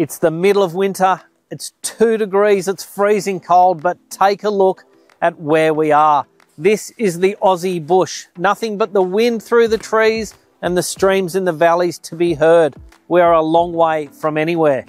It's the middle of winter, it's 2 degrees, it's freezing cold, but take a look at where we are. This is the Aussie bush, nothing but the wind through the trees and the streams in the valleys to be heard. We are a long way from anywhere.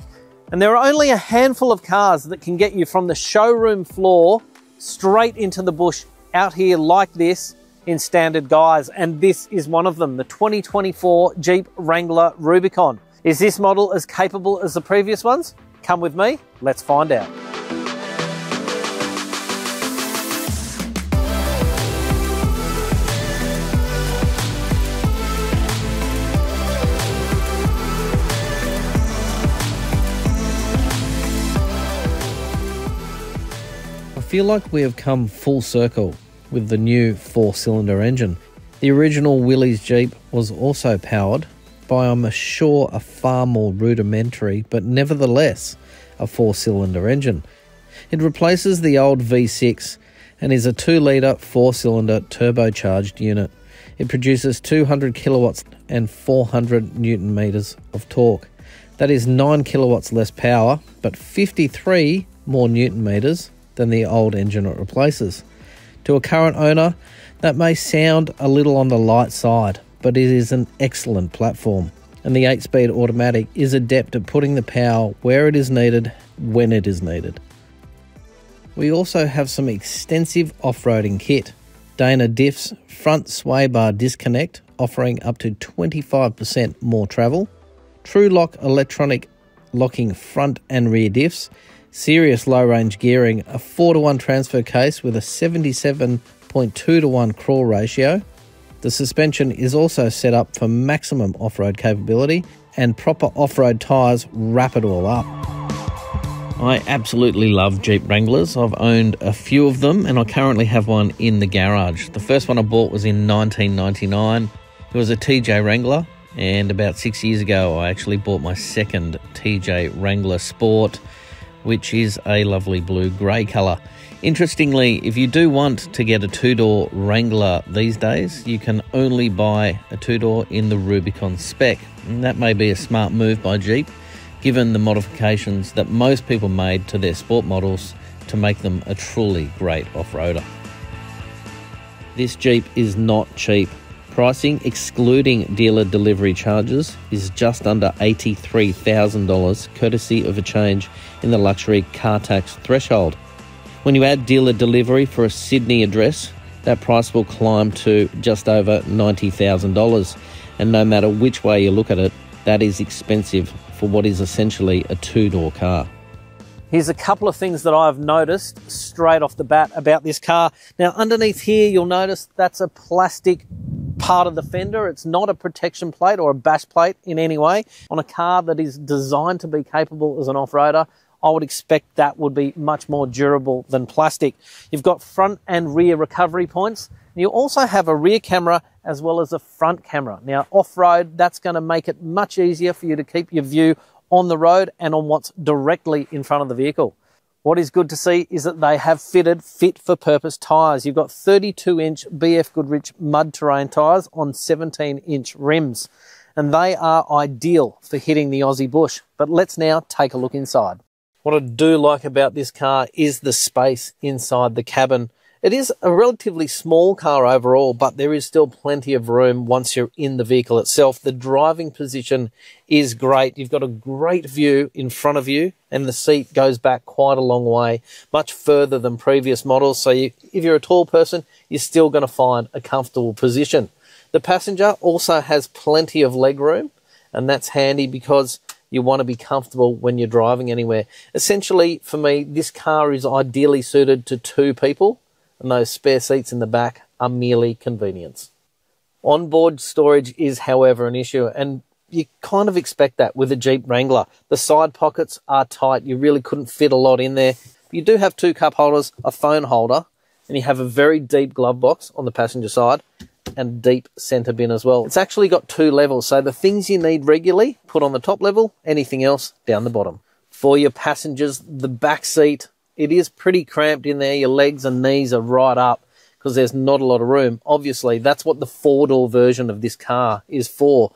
And there are only a handful of cars that can get you from the showroom floor straight into the bush out here like this in standard guise. And this is one of them, the 2024 Jeep Wrangler Rubicon. Is this model as capable as the previous ones? Come with me, let's find out. I feel like we have come full circle with the new 4-cylinder engine. The original Willys Jeep was also powered by, I'm sure, a far more rudimentary, but nevertheless a 4-cylinder engine. It replaces the old V6 and is a 2-litre 4-cylinder turbocharged unit. It produces 200 kilowatts and 400 newton meters of torque. That is 9 kilowatts less power, but 53 more newton meters than the old engine it replaces. To a current owner, that may sound a little on the light side, but it is an excellent platform, and the 8-speed automatic is adept at putting the power where it is needed, when it is needed. We also have some extensive off-roading kit. Dana diffs, front sway bar disconnect, offering up to 25% more travel, True Lock electronic locking front and rear diffs, serious low-range gearing, a 4-to-1 transfer case with a 77.2-to-1 crawl ratio. The suspension is also set up for maximum off-road capability, and proper off-road tyres wrap it all up. I absolutely love Jeep Wranglers. I've owned a few of them, and I currently have one in the garage. The first one I bought was in 1999. It was a TJ Wrangler, and about 6 years ago I actually bought my second TJ Wrangler Sport, which is a lovely blue-grey colour. Interestingly, if you do want to get a 2-door Wrangler these days, you can only buy a 2-door in the Rubicon spec. And that may be a smart move by Jeep, given the modifications that most people made to their sport models to make them a truly great off-roader. This Jeep is not cheap. Pricing, excluding dealer delivery charges, is just under $83,000, courtesy of a change in the luxury car tax threshold. When you add dealer delivery for a Sydney address, that price will climb to just over $90,000. And no matter which way you look at it, that is expensive for what is essentially a 2-door car. Here's a couple of things that I've noticed straight off the bat about this car. Now, underneath here, you'll notice that's a plastic part of the fender. It's not a protection plate or a bash plate in any way. On a car that is designed to be capable as an off-roader, I would expect that would be much more durable than plastic. You've got front and rear recovery points. You also have a rear camera as well as a front camera. Now, off-road, that's going to make it much easier for you to keep your view on the road and on what's directly in front of the vehicle. What is good to see is that they have fitted fit-for-purpose tyres. You've got 32-inch BF Goodrich mud terrain tyres on 17-inch rims, and they are ideal for hitting the Aussie bush. But let's now take a look inside. What I do like about this car is the space inside the cabin. It is a relatively small car overall, but there is still plenty of room once you're in the vehicle itself. The driving position is great. You've got a great view in front of you, and the seat goes back quite a long way, much further than previous models. So if you're a tall person, you're still going to find a comfortable position. The passenger also has plenty of leg room, and that's handy because you want to be comfortable when you're driving anywhere. Essentially, for me, this car is ideally suited to 2 people, and those spare seats in the back are merely convenience. Onboard storage is, however, an issue, and you kind of expect that with a Jeep Wrangler. The side pockets are tight. You really couldn't fit a lot in there. You do have 2 cup holders, a phone holder, and you have a very deep glove box on the passenger side and deep centre bin as well. It's actually got 2 levels, so the things you need regularly, put on the top level, anything else down the bottom. For your passengers, the back seat, it is pretty cramped in there. Your legs and knees are right up because there's not a lot of room. Obviously, that's what the 4-door version of this car is for.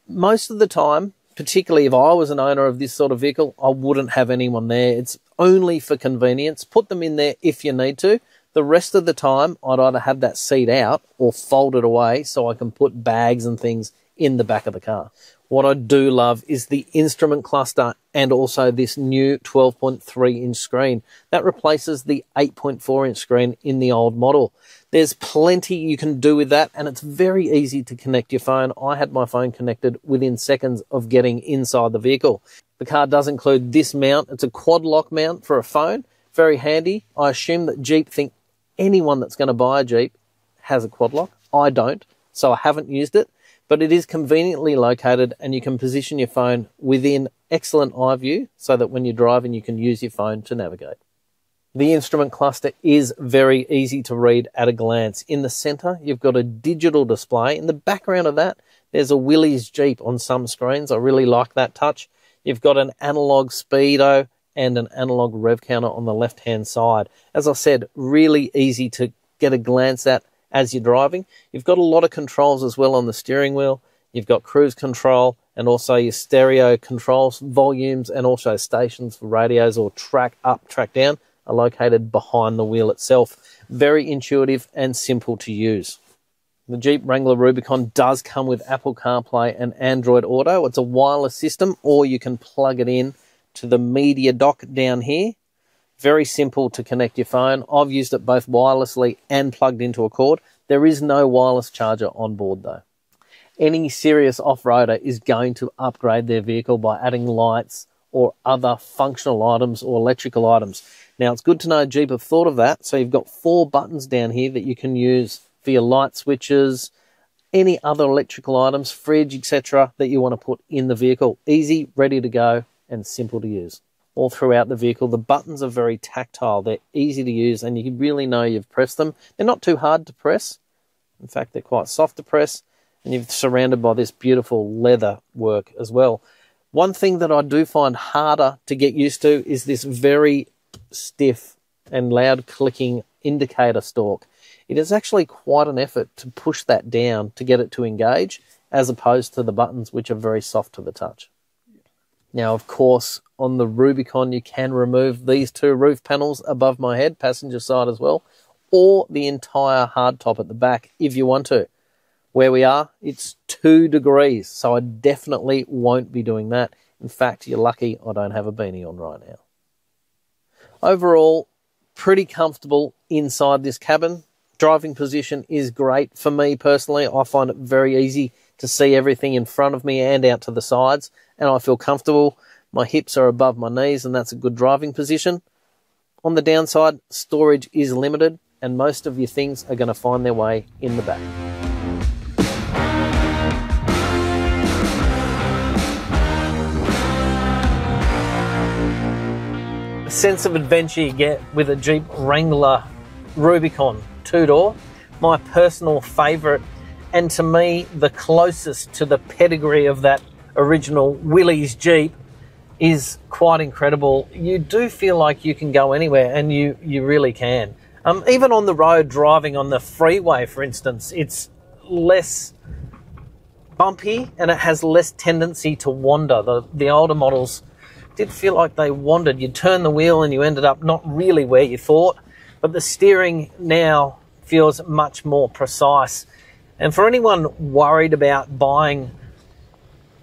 Most of the time, particularly if I was an owner of this sort of vehicle, I wouldn't have anyone there. It's only for convenience. Put them in there if you need to. The rest of the time, I'd either have that seat out or fold it away so I can put bags and things in the back of the car. What I do love is the instrument cluster and also this new 12.3-inch screen. That replaces the 8.4-inch screen in the old model. There's plenty you can do with that, and it's very easy to connect your phone. I had my phone connected within seconds of getting inside the vehicle. The car does include this mount. It's a quad lock mount for a phone. Very handy. I assume that Jeep think anyone that's going to buy a Jeep has a quad lock. I don't, so I haven't used it. But it is conveniently located, and you can position your phone within excellent eye view so that when you're driving you can use your phone to navigate. The instrument cluster is very easy to read at a glance. In the center, you've got a digital display. In the background of that, there's a Willys Jeep on some screens. I really like that touch. You've got an analog speedo and an analog rev counter on the left-hand side. As I said, really easy to get a glance at as you're driving. You've got a lot of controls as well on the steering wheel. You've got cruise control and also your stereo controls, volumes, and also stations for radios or track up, track down are located behind the wheel itself. Very intuitive and simple to use. The Jeep Wrangler Rubicon does come with Apple CarPlay and Android Auto. It's a wireless system, or you can plug it in to the media dock down here. Very simple to connect your phone. I've used it both wirelessly and plugged into a cord. There is no wireless charger on board though. Any serious off-roader is going to upgrade their vehicle by adding lights or other functional items or electrical items. Now, it's good to know Jeep have thought of that. So you've got 4 buttons down here that you can use for your light switches, any other electrical items, fridge, etc. that you want to put in the vehicle. Easy, ready to go, and simple to use. All throughout the vehicle, the buttons are very tactile. They're easy to use, and you really know you've pressed them. They're not too hard to press. In fact, they're quite soft to press, and you're surrounded by this beautiful leather work as well. One thing that I do find harder to get used to is this very stiff and loud clicking indicator stalk. It is actually quite an effort to push that down to get it to engage, as opposed to the buttons, which are very soft to the touch. Now, of course, on the Rubicon, you can remove these 2 roof panels above my head, passenger side as well, or the entire hardtop at the back if you want to. Where we are, it's 2 degrees, so I definitely won't be doing that. In fact, you're lucky I don't have a beanie on right now. Overall, pretty comfortable inside this cabin. Driving position is great for me personally. I find it very easy to see everything in front of me and out to the sides, and I feel comfortable. My hips are above my knees, and that's a good driving position. On the downside, storage is limited, and most of your things are going to find their way in the back. The sense of adventure you get with a Jeep Wrangler Rubicon 2-door, my personal favourite, and to me the closest to the pedigree of that original Willys Jeep, is quite incredible. You do feel like you can go anywhere, and you really can. Even on the road, driving on the freeway, for instance, it's less bumpy and it has less tendency to wander. The older models did feel like they wandered. You'd turn the wheel and you ended up not really where you thought, but the steering now feels much more precise. And for anyone worried about buying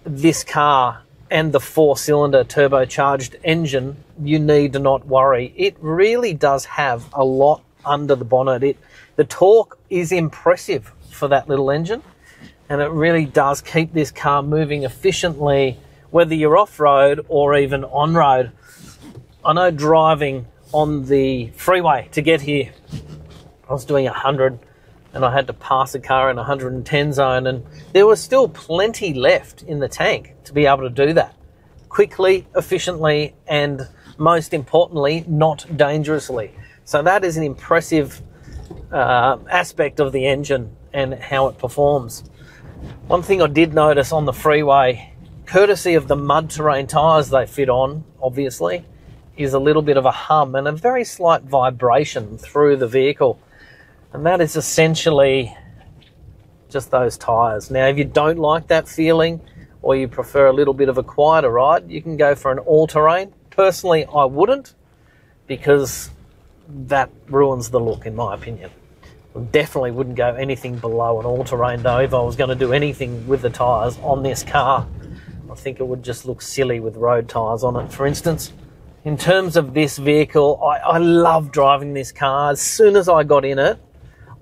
this car and the 4-cylinder turbocharged engine, you need not worry. It really does have a lot under the bonnet. The torque is impressive for that little engine, and it really does keep this car moving efficiently, whether you're off-road or even on-road. I know driving on the freeway to get here, I was doing 100 and I had to pass a car in 110 zone, and there was still plenty left in the tank to be able to do that quickly, efficiently, and most importantly, not dangerously. So that is an impressive aspect of the engine and how it performs. One thing I did notice on the freeway, courtesy of the mud terrain tyres they fit on, obviously, is a little bit of a hum and a very slight vibration through the vehicle. And that is essentially just those tyres. Now, if you don't like that feeling, or you prefer a little bit of a quieter ride, you can go for an all-terrain. Personally, I wouldn't, because that ruins the look, in my opinion. I definitely wouldn't go anything below an all-terrain, though, if I was going to do anything with the tyres on this car. I think it would just look silly with road tyres on it, for instance. In terms of this vehicle, I love driving this car. As soon as I got in it,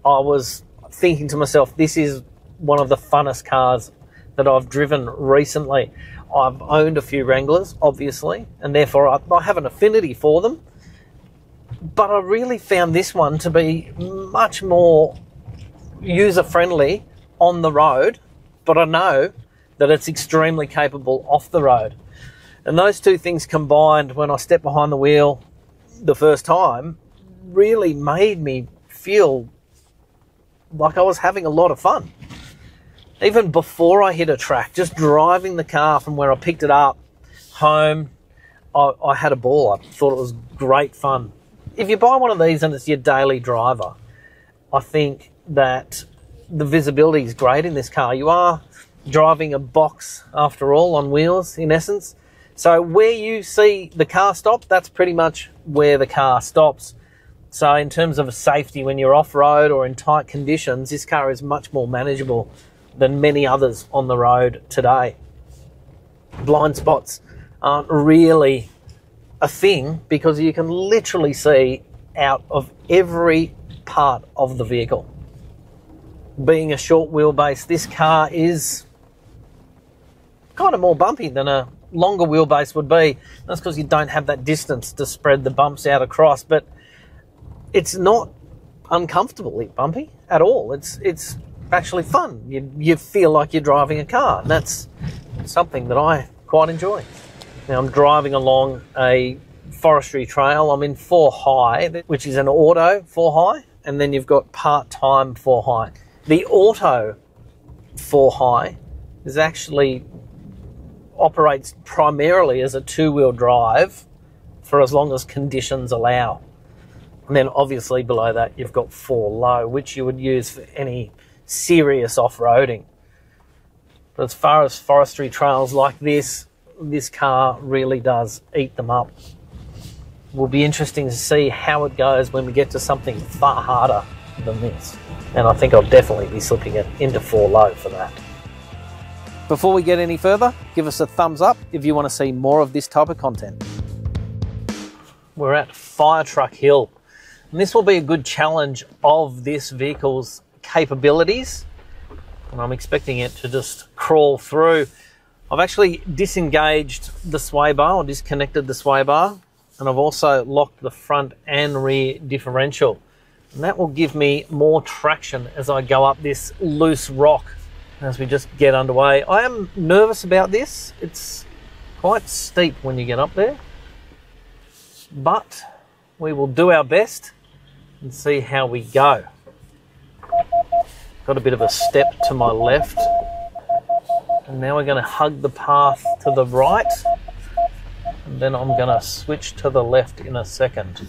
I was thinking to myself, this is one of the funnest cars that I've driven recently. I've owned a few Wranglers, obviously, and therefore I have an affinity for them. But I really found this one to be much more user-friendly on the road, but I know that it's extremely capable off the road. And those two things combined, when I stepped behind the wheel the first time, really made me feel like I was having a lot of fun. Even before I hit a track, just driving the car from where I picked it up home, I had a ball. I thought it was great fun. If you buy one of these and it's your daily driver, I think that the visibility is great in this car. You are driving a box, after all, on wheels, in essence. So where you see the car stop, that's pretty much where the car stops. So in terms of safety, when you're off-road or in tight conditions, this car is much more manageable than many others on the road today. Blind spots aren't really a thing because you can literally see out of every part of the vehicle. Being a short wheelbase, this car is kind of more bumpy than a longer wheelbase would be. That's because you don't have that distance to spread the bumps out across, but it's not uncomfortably bumpy at all. It's actually fun. You feel like you're driving a car, and that's something that I quite enjoy. Now I'm driving along a forestry trail. I'm in 4 high, which is an auto 4 high, and then you've got part-time 4 high. The auto 4 high is actually operates primarily as a 2-wheel drive for as long as conditions allow. And then obviously below that you've got 4 low, which you would use for any serious off-roading. But as far as forestry trails like this car really does eat them up. It will be interesting to see how it goes when we get to something far harder than this. And I think I'll definitely be slipping it into 4 low for that. Before we get any further, give us a thumbs up if you want to see more of this type of content. We're at Fire Truck Hill, and this will be a good challenge of this vehicle's capabilities, and I'm expecting it to just crawl through. I've actually disengaged the sway bar, or disconnected the sway bar, and I've also locked the front and rear differential, and that will give me more traction as I go up this loose rock as we just get underway. I am nervous about this. It's quite steep when you get up there, but we will do our best and see how we go. Got a bit of a step to my left, and now we're going to hug the path to the right, and then I'm going to switch to the left in a second.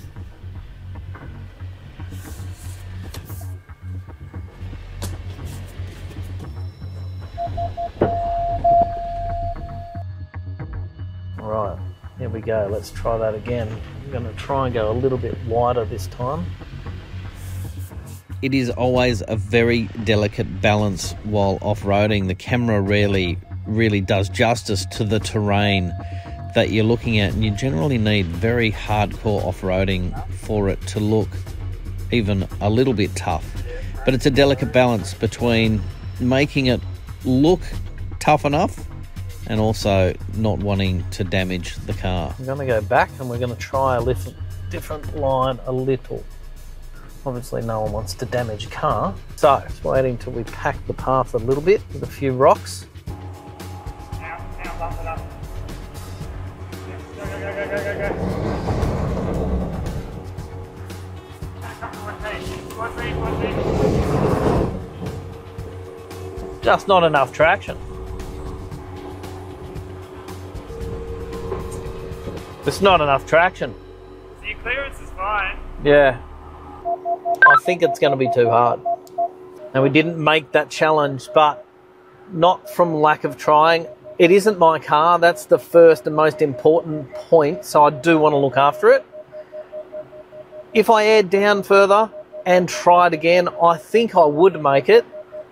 Right, here we go. Let's try that again. I'm going to try and go a little bit wider this time. It is always a very delicate balance while off-roading. The camera really does justice to the terrain that you're looking at, and you generally need very hardcore off-roading for it to look even a little bit tough. But it's a delicate balance between making it look tough enough and also not wanting to damage the car. I'm going to go back and we're going to try a different line a little. Obviously no one wants to damage a car, so just waiting till we pack the path a little bit with a few rocks. Now bump it up. Go. Just not enough traction. It's not enough traction. So your clearance is fine. Yeah. I think it's going to be too hard. And we didn't make that challenge, but not from lack of trying. It isn't my car. That's the first and most important point, so I do want to look after it. If I aired down further and tried again, I think I would make it,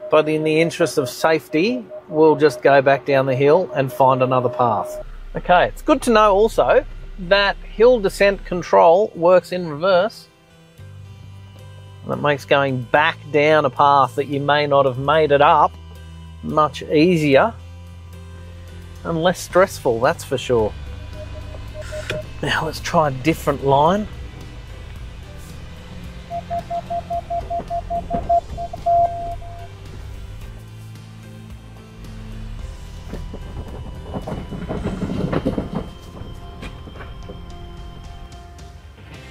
but in the interest of safety, we'll just go back down the hill and find another path. Okay, it's good to know also that hill descent control works in reverse. That makes going back down a path that you may not have made it up much easier and less stressful, that's for sure. Now let's try a different line.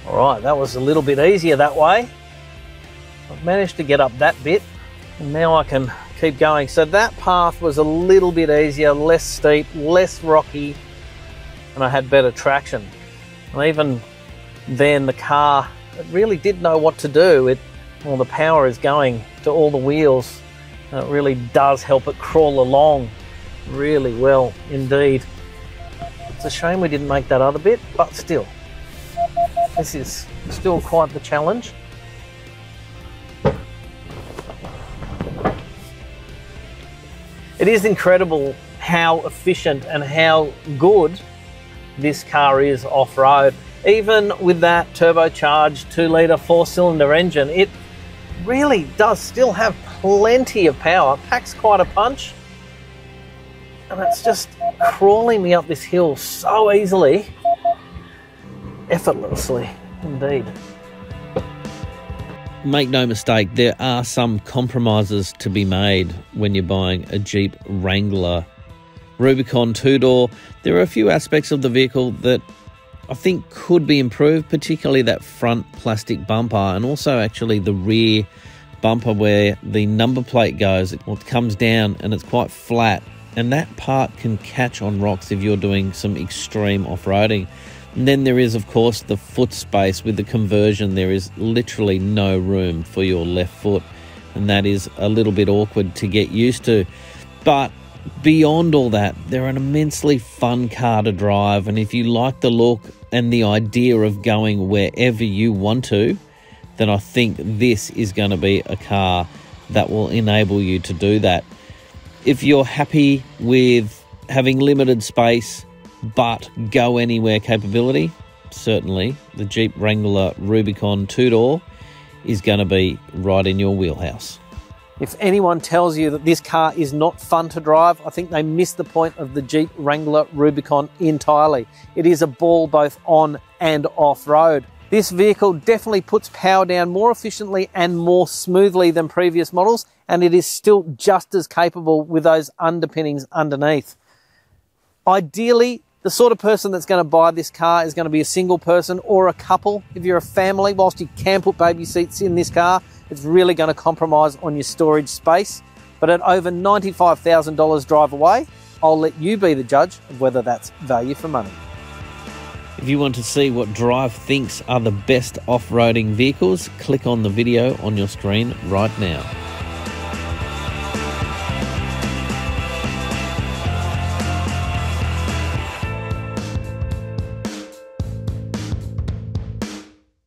Alright, that was a little bit easier that way. I've managed to get up that bit, and now I can keep going. So that path was a little bit easier, less steep, less rocky, and I had better traction. And even then the car, it really did know what to do. Well, the power is going to all the wheels. And it really does help it crawl along really well indeed. It's a shame we didn't make that other bit, but still, this is still quite the challenge. It is incredible how efficient and how good this car is off-road. Even with that turbocharged 2-litre 4-cylinder engine, it really does still have plenty of power. Packs quite a punch. And it's just crawling me up this hill so easily, effortlessly indeed. Make no mistake, there are some compromises to be made when you're buying a Jeep Wrangler Rubicon 2-door. There are a few aspects of the vehicle that I think could be improved, particularly that front plastic bumper and also actually the rear bumper where the number plate goes. It comes down and it's quite flat, and that part can catch on rocks if you're doing some extreme off-roading. And then there is, of course, the foot space. With the conversion, there is literally no room for your left foot, and that is a little bit awkward to get used to. But beyond all that, they're an immensely fun car to drive, and if you like the look and the idea of going wherever you want to, then I think this is going to be a car that will enable you to do that. If you're happy with having limited space but go anywhere capability, certainly the Jeep Wrangler Rubicon 2-door is going to be right in your wheelhouse. If anyone tells you that this car is not fun to drive, I think they miss the point of the Jeep Wrangler Rubicon entirely. It is a ball both on and off-road. This vehicle definitely puts power down more efficiently and more smoothly than previous models, and it is still just as capable with those underpinnings underneath. Ideally, the sort of person that's going to buy this car is going to be a single person or a couple. If you're a family, whilst you can put baby seats in this car, it's really going to compromise on your storage space. But at over $95,000 drive away, I'll let you be the judge of whether that's value for money. If you want to see what Drive thinks are the best off-roading vehicles, click on the video on your screen right now.